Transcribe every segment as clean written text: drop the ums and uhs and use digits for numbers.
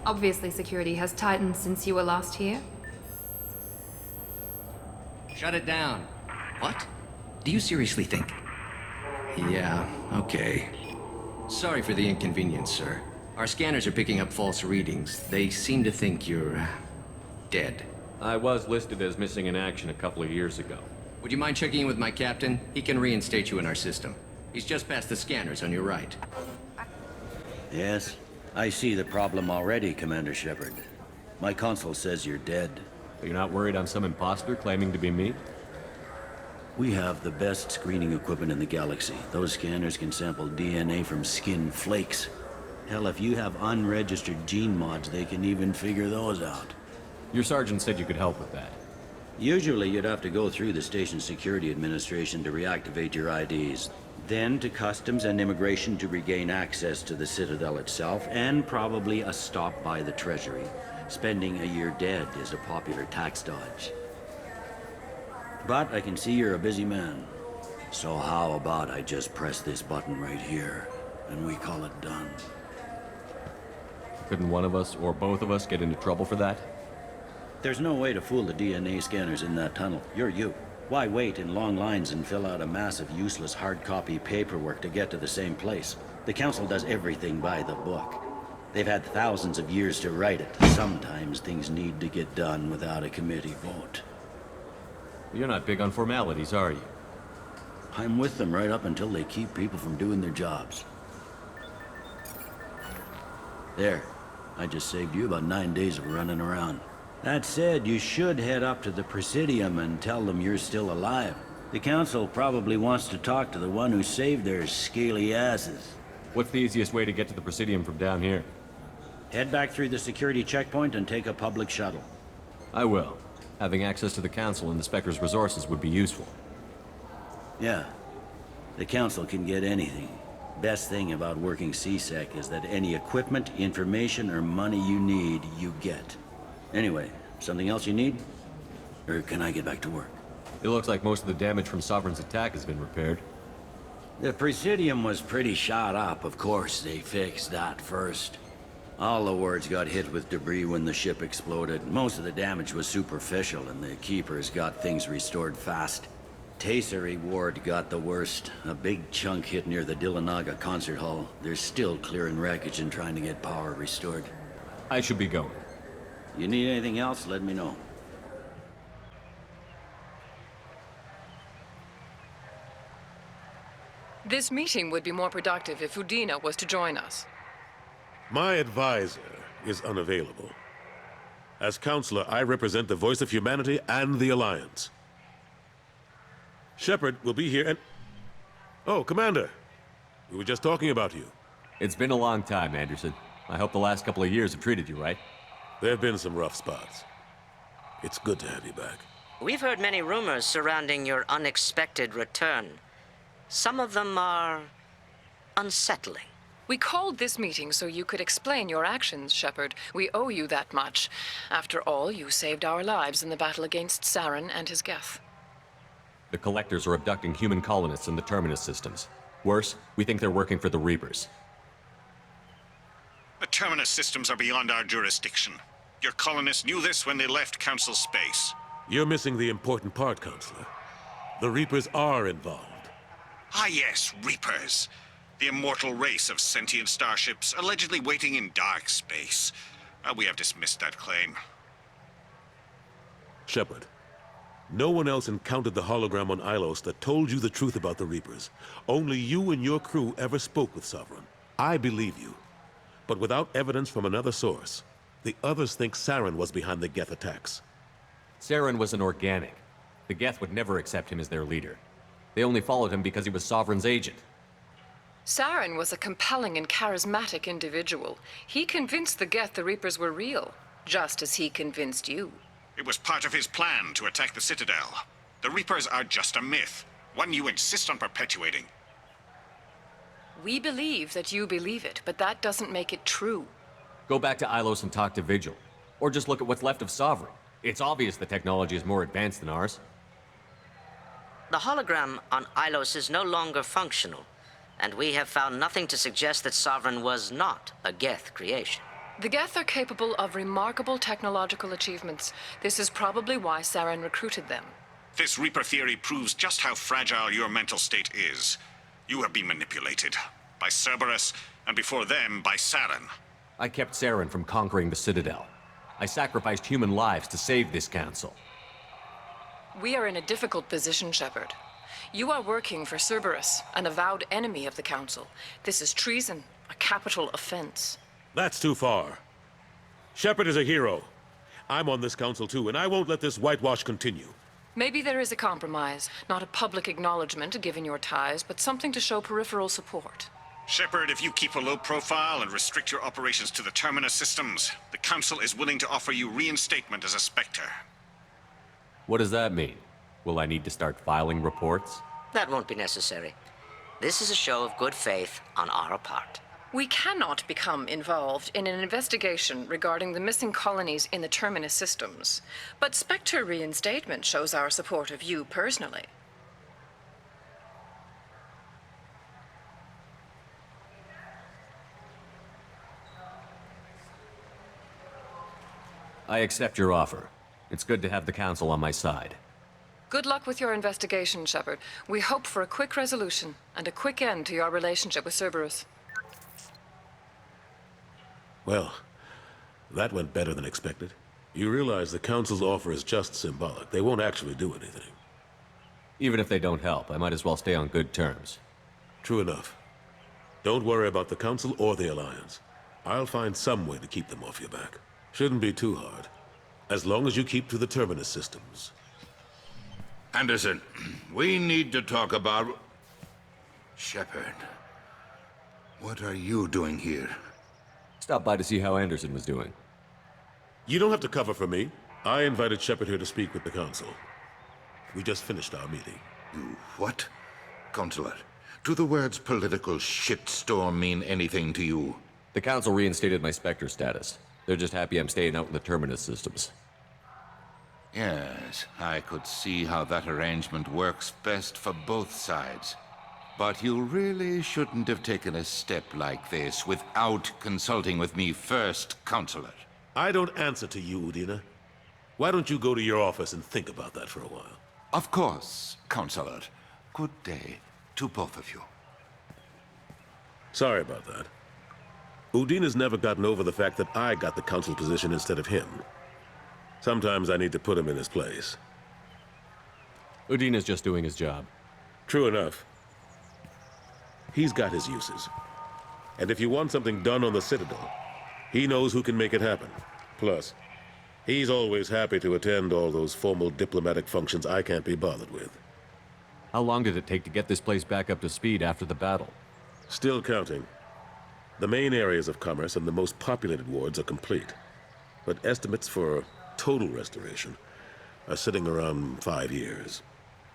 Obviously, security has tightened since you were last here. Shut it down. What? Do you seriously think? Yeah, okay. Sorry for the inconvenience, sir. Our scanners are picking up false readings. They seem to think you're dead. I was listed as missing in action a couple of years ago. Would you mind checking in with my captain? He can reinstate you in our system. He's just past the scanners on your right. Yes, I see the problem already, Commander Shepard. My console says you're dead. But you're not worried I'm some imposter claiming to be me? We have the best screening equipment in the galaxy. Those scanners can sample DNA from skin flakes. Hell, if you have unregistered gene mods, they can even figure those out. Your sergeant said you could help with that. Usually, you'd have to go through the station security administration to reactivate your IDs. Then to Customs and Immigration to regain access to the Citadel itself, and probably a stop by the Treasury. Spending a year dead is a popular tax dodge. But I can see you're a busy man. So how about I just press this button right here, and we call it done? Couldn't one of us, or both of us, get into trouble for that? There's no way to fool the DNA scanners in that tunnel. You're you. Why wait in long lines and fill out a massive useless hard copy paperwork to get to the same place? The Council does everything by the book. They've had thousands of years to write it. Sometimes things need to get done without a committee vote. You're not big on formalities, are you? I'm with them right up until they keep people from doing their jobs. There. I just saved you about 9 days of running around. That said, you should head up to the Presidium and tell them you're still alive. The Council probably wants to talk to the one who saved their scaly asses. What's the easiest way to get to the Presidium from down here? Head back through the security checkpoint and take a public shuttle. I will. Having access to the Council and the Spectre's resources would be useful. Yeah. The Council can get anything. Best thing about working C-Sec is that any equipment, information, or money you need, you get. Anyway, something else you need? Or can I get back to work? It looks like most of the damage from Sovereign's attack has been repaired. The Presidium was pretty shot up, of course. They fixed that first. All the wards got hit with debris when the ship exploded. Most of the damage was superficial, and the Keepers got things restored fast. Tasery Ward got the worst. A big chunk hit near the Dillanaga concert hall. They're still clearing wreckage and trying to get power restored. I should be going. You need anything else, let me know. This meeting would be more productive if Udina was to join us. My advisor is unavailable. As counselor, I represent the voice of humanity and the Alliance. Shepard will be here and... Oh, Commander. We were just talking about you. It's been a long time, Anderson. I hope the last couple of years have treated you right. There have been some rough spots. It's good to have you back. We've heard many rumors surrounding your unexpected return. Some of them are unsettling. We called this meeting so you could explain your actions, Shepard. We owe you that much. After all, you saved our lives in the battle against Saren and his Geth. The Collectors are abducting human colonists in the Terminus systems. Worse, we think they're working for the Reapers. The Terminus systems are beyond our jurisdiction. Your colonists knew this when they left Council space. You're missing the important part, Counselor. The Reapers are involved. Ah yes, Reapers. The immortal race of sentient starships allegedly waiting in dark space. We have dismissed that claim. Shepard, no one else encountered the hologram on Ilos that told you the truth about the Reapers. Only you and your crew ever spoke with Sovereign. I believe you. But without evidence from another source, the others think Saren was behind the Geth attacks. Saren was an organic. The Geth would never accept him as their leader. They only followed him because he was Sovereign's agent. Saren was a compelling and charismatic individual. He convinced the Geth the Reapers were real, just as he convinced you. It was part of his plan to attack the Citadel. The Reapers are just a myth, one you insist on perpetuating. We believe that you believe it, but that doesn't make it true. Go back to Ilos and talk to Vigil. Or just look at what's left of Sovereign. It's obvious the technology is more advanced than ours. The hologram on Ilos is no longer functional, and we have found nothing to suggest that Sovereign was not a Geth creation. The Geth are capable of remarkable technological achievements. This is probably why Saren recruited them. This Reaper theory proves just how fragile your mental state is. You have been manipulated. By Cerberus, and before them, by Saren. I kept Saren from conquering the Citadel. I sacrificed human lives to save this council. We are in a difficult position, Shepard. You are working for Cerberus, an avowed enemy of the Council. This is treason, a capital offense. That's too far. Shepard is a hero. I'm on this council too, and I won't let this whitewash continue. Maybe there is a compromise. Not a public acknowledgement given your ties, but something to show peripheral support. Shepard, if you keep a low profile and restrict your operations to the Terminus systems, the Council is willing to offer you reinstatement as a Spectre. What does that mean? Will I need to start filing reports? That won't be necessary. This is a show of good faith on our part. We cannot become involved in an investigation regarding the missing colonies in the Terminus systems, but Spectre reinstatement shows our support of you personally. I accept your offer. It's good to have the Council on my side. Good luck with your investigation, Shepard. We hope for a quick resolution and a quick end to your relationship with Cerberus. Well, that went better than expected. You realize the Council's offer is just symbolic. They won't actually do anything. Even if they don't help, I might as well stay on good terms. True enough. Don't worry about the Council or the Alliance. I'll find some way to keep them off your back. Shouldn't be too hard. As long as you keep to the Terminus systems. Anderson, we need to talk about... Shepard. What are you doing here? Stop by to see how Anderson was doing. You don't have to cover for me. I invited Shepard here to speak with the Council. We just finished our meeting. You what? Consular, do the words political shitstorm mean anything to you? The Council reinstated my Spectre status. They're just happy I'm staying out in the Terminus systems. Yes, I could see how that arrangement works best for both sides. But you really shouldn't have taken a step like this without consulting with me first, Consular. I don't answer to you, Udina. Why don't you go to your office and think about that for a while? Of course, Consular. Good day to both of you. Sorry about that. Udina's never gotten over the fact that I got the Council position instead of him. Sometimes I need to put him in his place. Udina's just doing his job. True enough. He's got his uses. And if you want something done on the Citadel, he knows who can make it happen. Plus, he's always happy to attend all those formal diplomatic functions I can't be bothered with. How long did it take to get this place back up to speed after the battle? Still counting. The main areas of commerce and the most populated wards are complete. But estimates for total restoration are sitting around 5 years.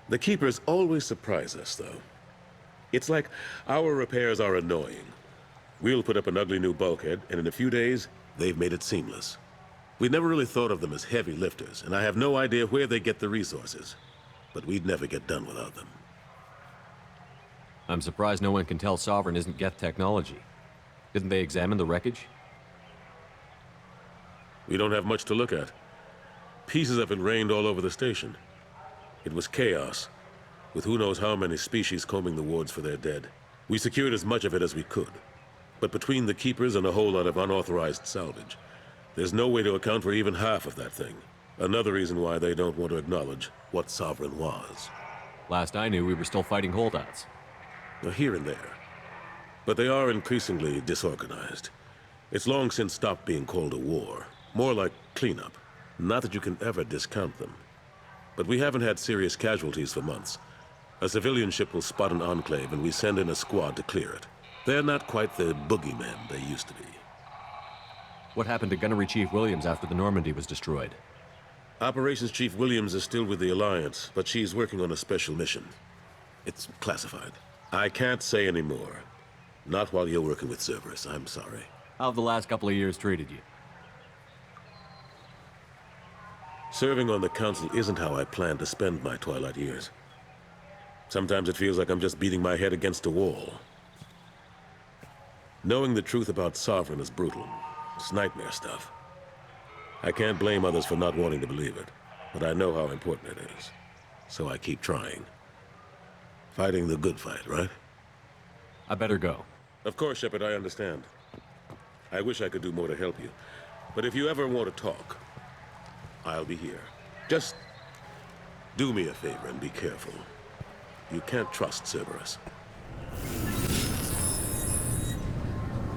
The Keepers always surprise us, though. It's like our repairs are annoying. We'll put up an ugly new bulkhead, and in a few days, they've made it seamless. We never really thought of them as heavy lifters, and I have no idea where they get the resources. But we'd never get done without them. I'm surprised no one can tell Sovereign isn't Geth technology. Didn't they examine the wreckage? We don't have much to look at. Pieces of it rained all over the station. It was chaos, with who knows how many species combing the wards for their dead. We secured as much of it as we could. But between the Keepers and a whole lot of unauthorized salvage, there's no way to account for even half of that thing. Another reason why they don't want to acknowledge what Sovereign was. Last I knew, we were still fighting holdouts. Here and there. But they are increasingly disorganized. It's long since stopped being called a war. More like cleanup. Not that you can ever discount them. But we haven't had serious casualties for months. A civilian ship will spot an enclave and we send in a squad to clear it. They're not quite the boogeymen they used to be. What happened to Gunnery Chief Williams after the Normandy was destroyed? Operations Chief Williams is still with the Alliance, but she's working on a special mission. It's classified. I can't say any more. Not while you're working with Cerberus, I'm sorry. How have the last couple of years treated you? Serving on the Council isn't how I plan to spend my twilight years. Sometimes it feels like I'm just beating my head against a wall. Knowing the truth about Sovereign is brutal, It's nightmare stuff. I can't blame others for not wanting to believe it, but I know how important it is. So I keep trying. Fighting the good fight, right? I better go. Of course, Shepard, I understand. I wish I could do more to help you. But if you ever want to talk, I'll be here. Just do me a favor and be careful. You can't trust Cerberus.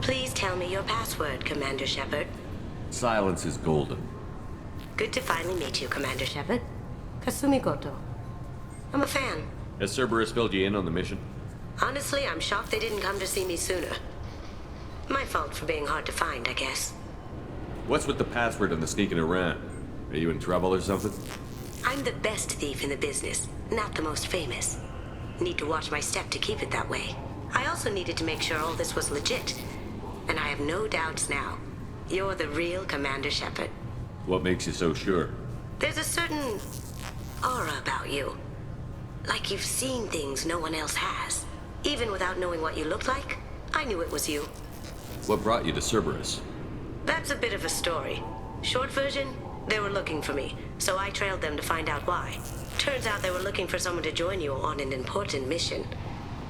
Please tell me your password, Commander Shepard. Silence is golden. Good to finally meet you, Commander Shepard. Kasumi Goto. I'm a fan. Has Cerberus filled you in on the mission? Honestly, I'm shocked they didn't come to see me sooner. My fault for being hard to find, I guess. What's with the password and the sneaking around? Are you in trouble or something? I'm the best thief in the business, not the most famous. Need to watch my step to keep it that way. I also needed to make sure all this was legit. And I have no doubts now. You're the real Commander Shepard. What makes you so sure? There's a certain aura about you. Like you've seen things no one else has. Even without knowing what you looked like, I knew it was you. What brought you to Cerberus? That's a bit of a story. Short version, they were looking for me, so I trailed them to find out why. Turns out they were looking for someone to join you on an important mission,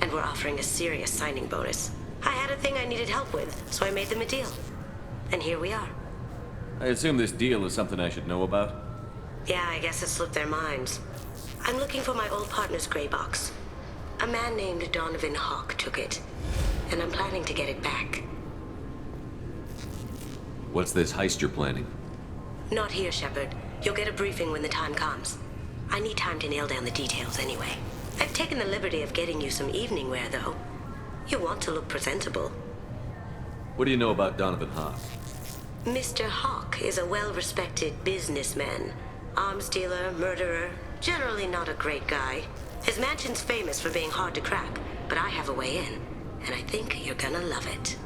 and were offering a serious signing bonus. I had a thing I needed help with, so I made them a deal. And here we are. I assume this deal is something I should know about? Yeah, I guess it slipped their minds. I'm looking for my old partner's gray box. A man named Donovan Hawk took it, and I'm planning to get it back. What's this heist you're planning? Not here, Shepard. You'll get a briefing when the time comes. I need time to nail down the details anyway. I've taken the liberty of getting you some evening wear, though. You want to look presentable. What do you know about Donovan Hawk? Mr. Hawk is a well-respected businessman. Arms dealer, murderer, generally not a great guy. His mansion's famous for being hard to crack, but I have a way in, and I think you're gonna love it.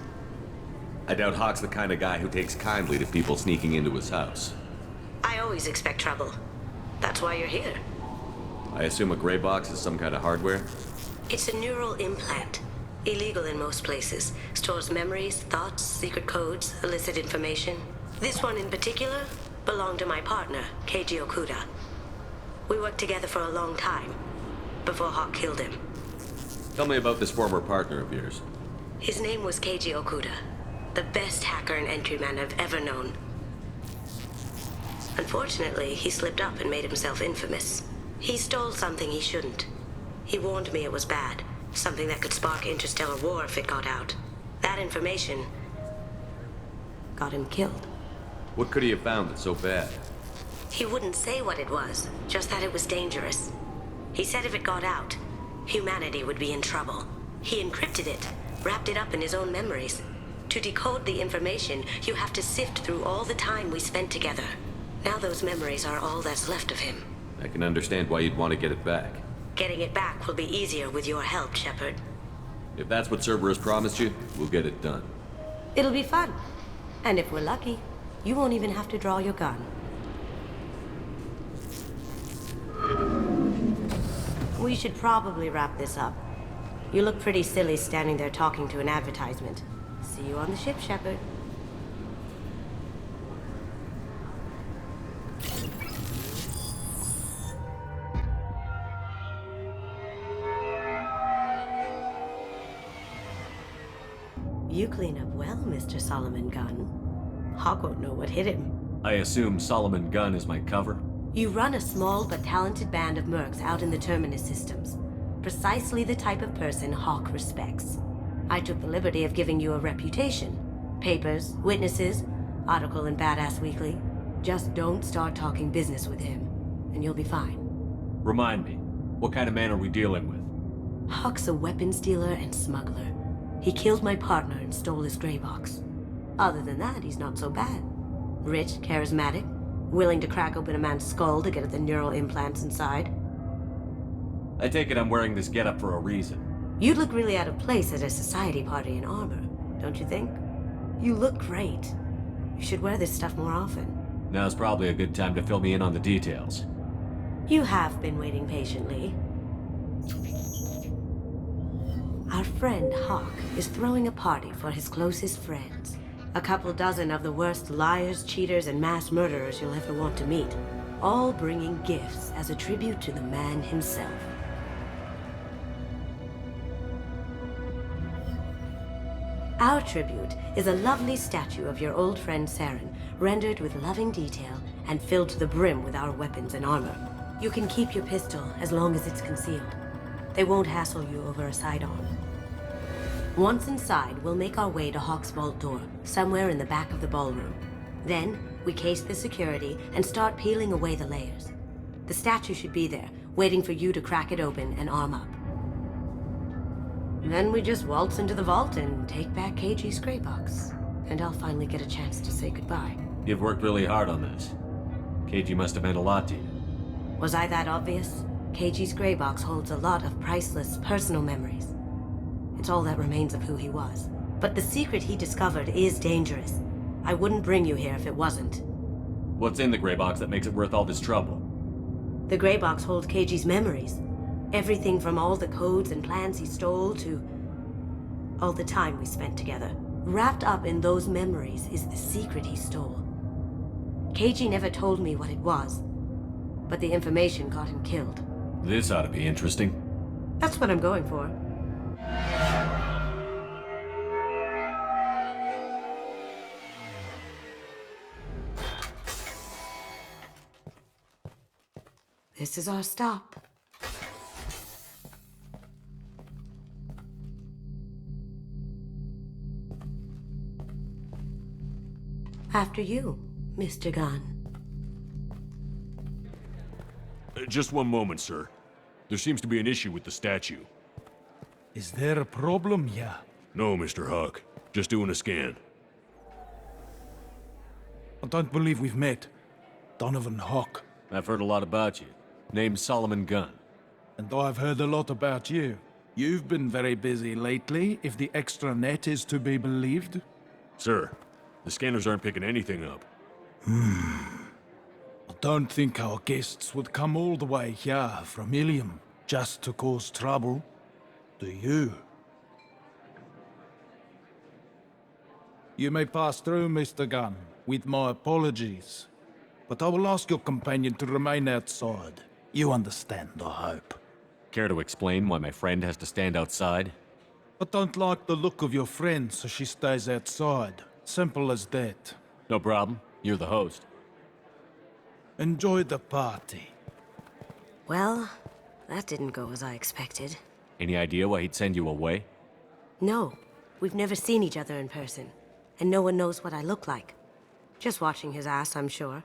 I doubt Hawk's the kind of guy who takes kindly to people sneaking into his house. I always expect trouble. That's why you're here. I assume a gray box is some kind of hardware? It's a neural implant. Illegal in most places. Stores memories, thoughts, secret codes, illicit information. This one in particular belonged to my partner, Keiji Okuda. We worked together for a long time, before Hawk killed him. Tell me about this former partner of yours. His name was Keiji Okuda, the best hacker and entryman I've ever known. Unfortunately, he slipped up and made himself infamous. He stole something he shouldn't. He warned me it was bad, something that could spark interstellar war if it got out. That information got him killed. What could he have found that's so bad? He wouldn't say what it was, just that it was dangerous. He said if it got out, humanity would be in trouble. He encrypted it, wrapped it up in his own memories. To decode the information, you have to sift through all the time we spent together. Now those memories are all that's left of him. I can understand why you'd want to get it back. Getting it back will be easier with your help, Shepard. If that's what Cerberus promised you, we'll get it done. It'll be fun. And if we're lucky, you won't even have to draw your gun. We should probably wrap this up. You look pretty silly standing there talking to an advertisement. See you on the ship, Shepard. You clean up well, Mr. Solomon Gunn. Hawk won't know what hit him. I assume Solomon Gunn is my cover? You run a small but talented band of mercs out in the Terminus systems. Precisely the type of person Hawk respects. I took the liberty of giving you a reputation. Papers, witnesses, article in Badass Weekly. Just don't start talking business with him, and you'll be fine. Remind me, what kind of man are we dealing with? Hawk's a weapons dealer and smuggler. He killed my partner and stole his gray box. Other than that, he's not so bad. Rich, charismatic, willing to crack open a man's skull to get at the neural implants inside. I take it I'm wearing this getup for a reason. You'd look really out of place at a society party in armor, don't you think? You look great. You should wear this stuff more often. Now's probably a good time to fill me in on the details. You have been waiting patiently. Our friend Hawk is throwing a party for his closest friends. A couple dozen of the worst liars, cheaters, and mass murderers you'll ever want to meet. All bringing gifts as a tribute to the man himself. Our tribute is a lovely statue of your old friend Saren, rendered with loving detail and filled to the brim with our weapons and armor. You can keep your pistol as long as it's concealed. They won't hassle you over a sidearm. Once inside, we'll make our way to Hawk's vault door, somewhere in the back of the ballroom. Then, we case the security and start peeling away the layers. The statue should be there, waiting for you to crack it open and arm up. Then we just waltz into the vault and take back KG's gray box. And I'll finally get a chance to say goodbye. You've worked really hard on this. KG must have meant a lot to you. Was I that obvious? KG's gray box holds a lot of priceless personal memories. It's all that remains of who he was. But the secret he discovered is dangerous. I wouldn't bring you here if it wasn't. What's in the gray box that makes it worth all this trouble? The gray box holds KG's memories. Everything from all the codes and plans he stole to all the time we spent together. Wrapped up in those memories is the secret he stole. KG never told me what it was, but the information got him killed. This ought to be interesting. That's what I'm going for. This is our stop. After you, Mr. Gunn. Just one moment, sir. There seems to be an issue with the statue. Is there a problem here? No, Mr. Hawk. Just doing a scan. I don't believe we've met. Donovan Hawk. I've heard a lot about you. Name's Solomon Gunn. And I've heard a lot about you. You've been very busy lately, if the extranet is to be believed. Sir, the scanners aren't picking anything up. I don't think our guests would come all the way here from Ilium just to cause trouble. Do you? You may pass through, Mr. Gunn, with my apologies. But I will ask your companion to remain outside. You understand, I hope. Care to explain why my friend has to stand outside? I don't like the look of your friend, so she stays outside. Simple as that. No problem. You're the host. Enjoy the party. Well, that didn't go as I expected. Any idea why he'd send you away? No, we've never seen each other in person, and no one knows what I look like. Just watching his ass, I'm sure.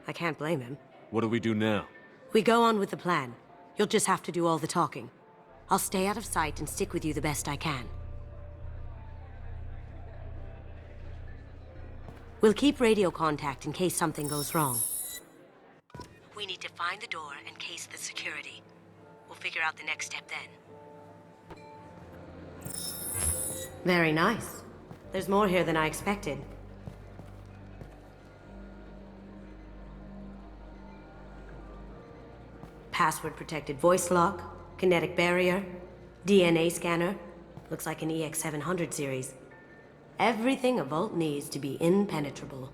I can't blame him. What do we do now? We go on with the plan. You'll just have to do all the talking. I'll stay out of sight and stick with you the best I can. We'll keep radio contact in case something goes wrong. We need to find the door and case the security. We'll figure out the next step then. Very nice. There's more here than I expected. Password-protected voice lock, kinetic barrier, DNA scanner. Looks like an EX700 series. Everything a vault needs to be impenetrable.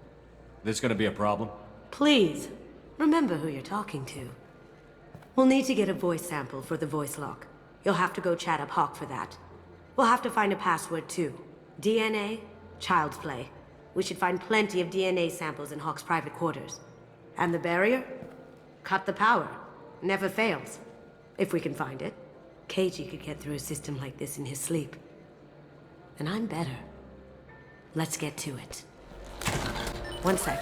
This gonna be a problem? Please, remember who you're talking to. We'll need to get a voice sample for the voice lock. You'll have to go chat up Hawk for that. We'll have to find a password too. DNA, child's play. We should find plenty of DNA samples in Hawk's private quarters. And the barrier? Cut the power. Never fails. If we can find it. KG could get through a system like this in his sleep. And I'm better. Let's get to it. One sec.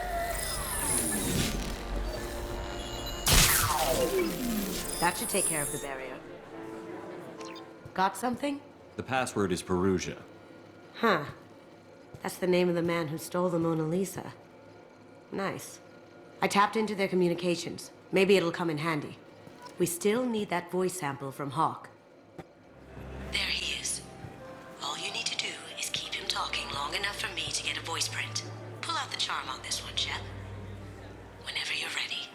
That should take care of the barrier. Got something? The password is Perugia. Huh. That's the name of the man who stole the Mona Lisa. Nice. I tapped into their communications. Maybe it'll come in handy. We still need that voice sample from Hawk. There he is. All you need to do is keep him talking long enough for me to get a voice print. Pull out the charm on this one, Shep. Whenever you're ready.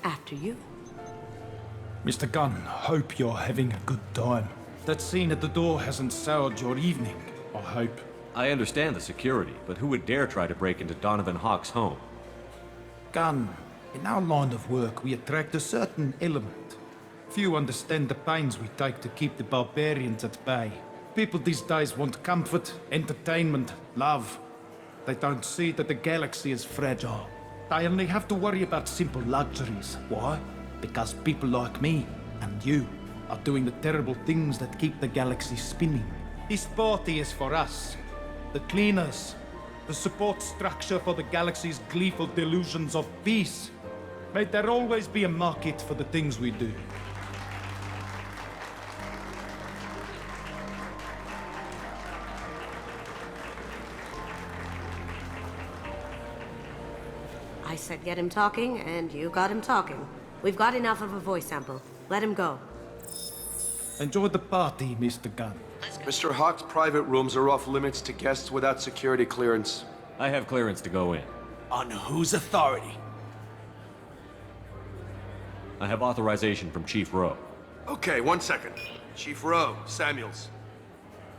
After you. Mr. Gunn, hope you're having a good time. That scene at the door hasn't soured your evening, I hope. I understand the security, but who would dare try to break into Donovan Hawk's home? Gunn, in our line of work, we attract a certain element. Few understand the pains we take to keep the barbarians at bay. People these days want comfort, entertainment, love. They don't see that the galaxy is fragile. They only have to worry about simple luxuries. Why? Because people like me and you are doing the terrible things that keep the galaxy spinning. This party is for us, the cleaners, the support structure for the galaxy's gleeful delusions of peace. May there always be a market for the things we do. I said get him talking, and you got him talking. We've got enough of a voice sample. Let him go. Enjoy the party, Mr. Gunn. Mr. Hawk's private rooms are off limits to guests without security clearance. I have clearance to go in. On whose authority? I have authorization from Chief Rowe. Okay, 1 second. Chief Rowe, Samuels.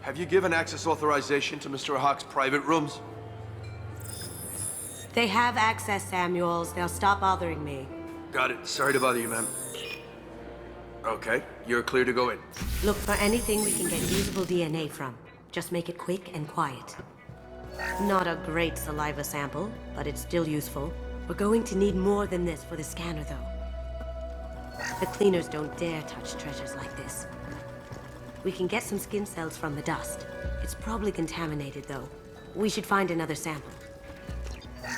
Have you given access authorization to Mr. Hawk's private rooms? They have access, Samuels. They'll stop bothering me. Got it. Sorry to bother you, ma'am. Okay, you're clear to go in. Look for anything we can get usable DNA from. Just make it quick and quiet. Not a great saliva sample, but it's still useful. We're going to need more than this for the scanner, though. The cleaners don't dare touch treasures like this. We can get some skin cells from the dust. It's probably contaminated, though. We should find another sample.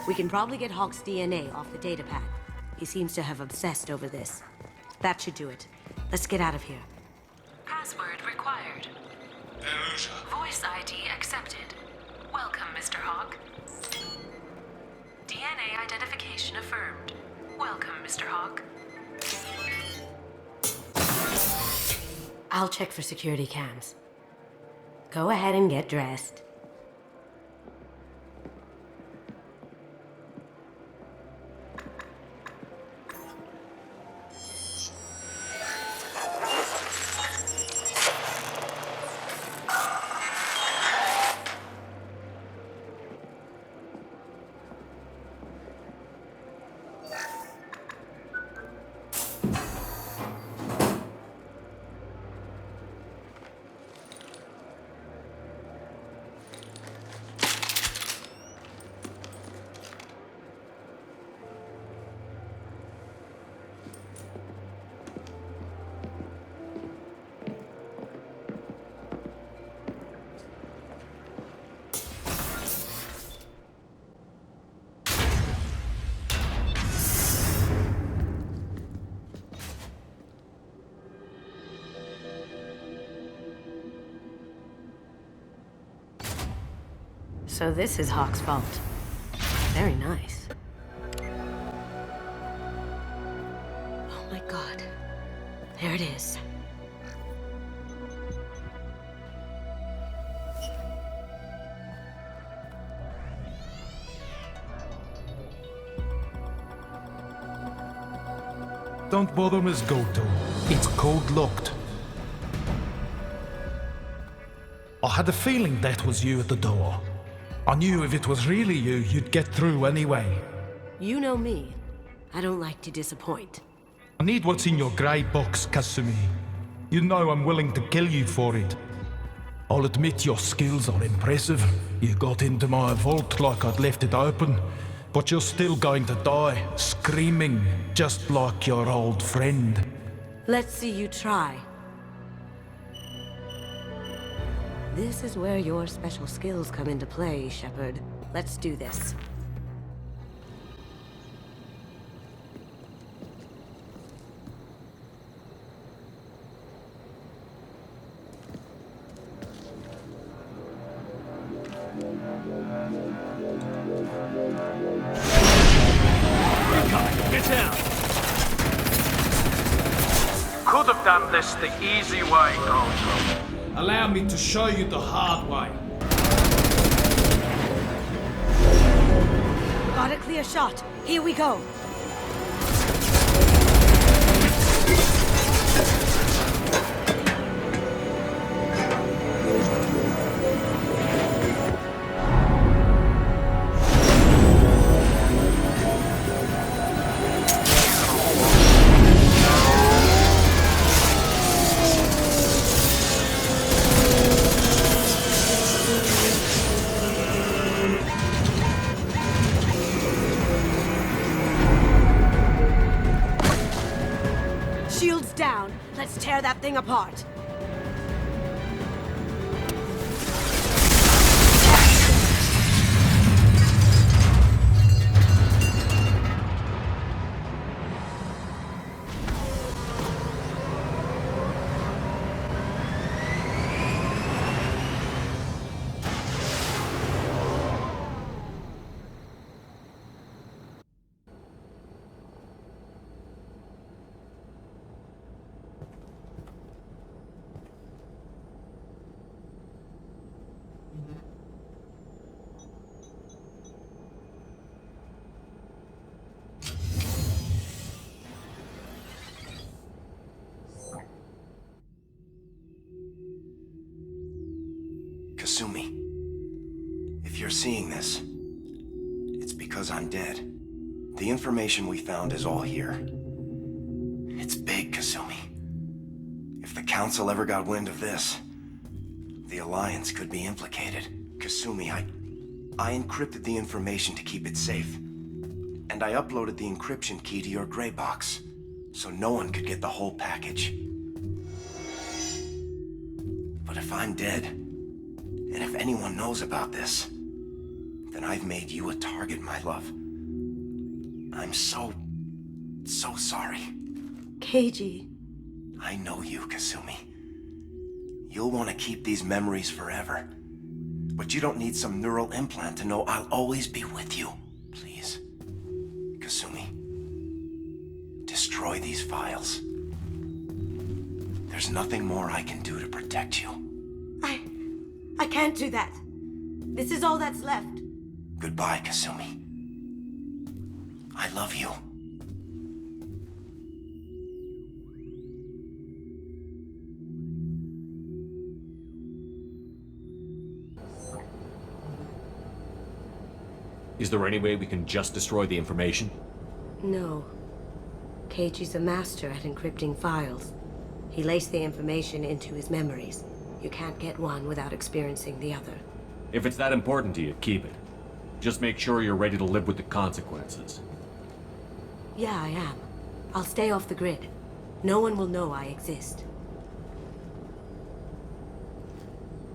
We can probably get Hawk's DNA off the datapad. He seems to have obsessed over this. That should do it. Let's get out of here. Password required. Voice ID accepted. Welcome, Mr. Hawk. DNA identification affirmed. Welcome, Mr. Hawk. I'll check for security cams. Go ahead and get dressed. So this is Hawk's fault. Very nice. Oh my god. There it is. Don't bother, Miss Goto. It's code locked. I had a feeling that was you at the door. I knew if it was really you, you'd get through anyway. You know me. I don't like to disappoint. I need what's in your grey box, Kasumi. You know I'm willing to kill you for it. I'll admit your skills are impressive. You got into my vault like I'd left it open, but you're still going to die, screaming, just like your old friend. Let's see you try. This is where your special skills come into play, Shepard. Let's do this. Get down! Could have done this the easy way, Goto. Allow me to show you the hard way. Got a clear shot. Here we go. tear that thing apart. Kasumi, if you're seeing this, it's because I'm dead. The information we found is all here. It's big, Kasumi. If the Council ever got wind of this, the Alliance could be implicated. Kasumi, I encrypted the information to keep it safe. And I uploaded the encryption key to your gray box, so no one could get the whole package. But if I'm dead, and if anyone knows about this, then I've made you a target, my love. I'm so sorry. Keiji. I know you, Kasumi. You'll want to keep these memories forever. But you don't need some neural implant to know I'll always be with you. Please. Kasumi. Destroy these files. There's nothing more I can do to protect you. I can't do that. This is all that's left. Goodbye, Kasumi. I love you. Is there any way we can just destroy the information? No. Keiji's a master at encrypting files. He laced the information into his memories. You can't get one without experiencing the other. If it's that important to you, keep it. Just make sure you're ready to live with the consequences. Yeah, I am. I'll stay off the grid. No one will know I exist.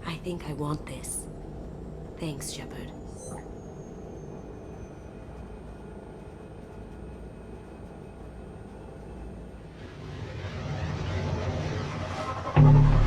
I think I want this. Thanks, Shepard. You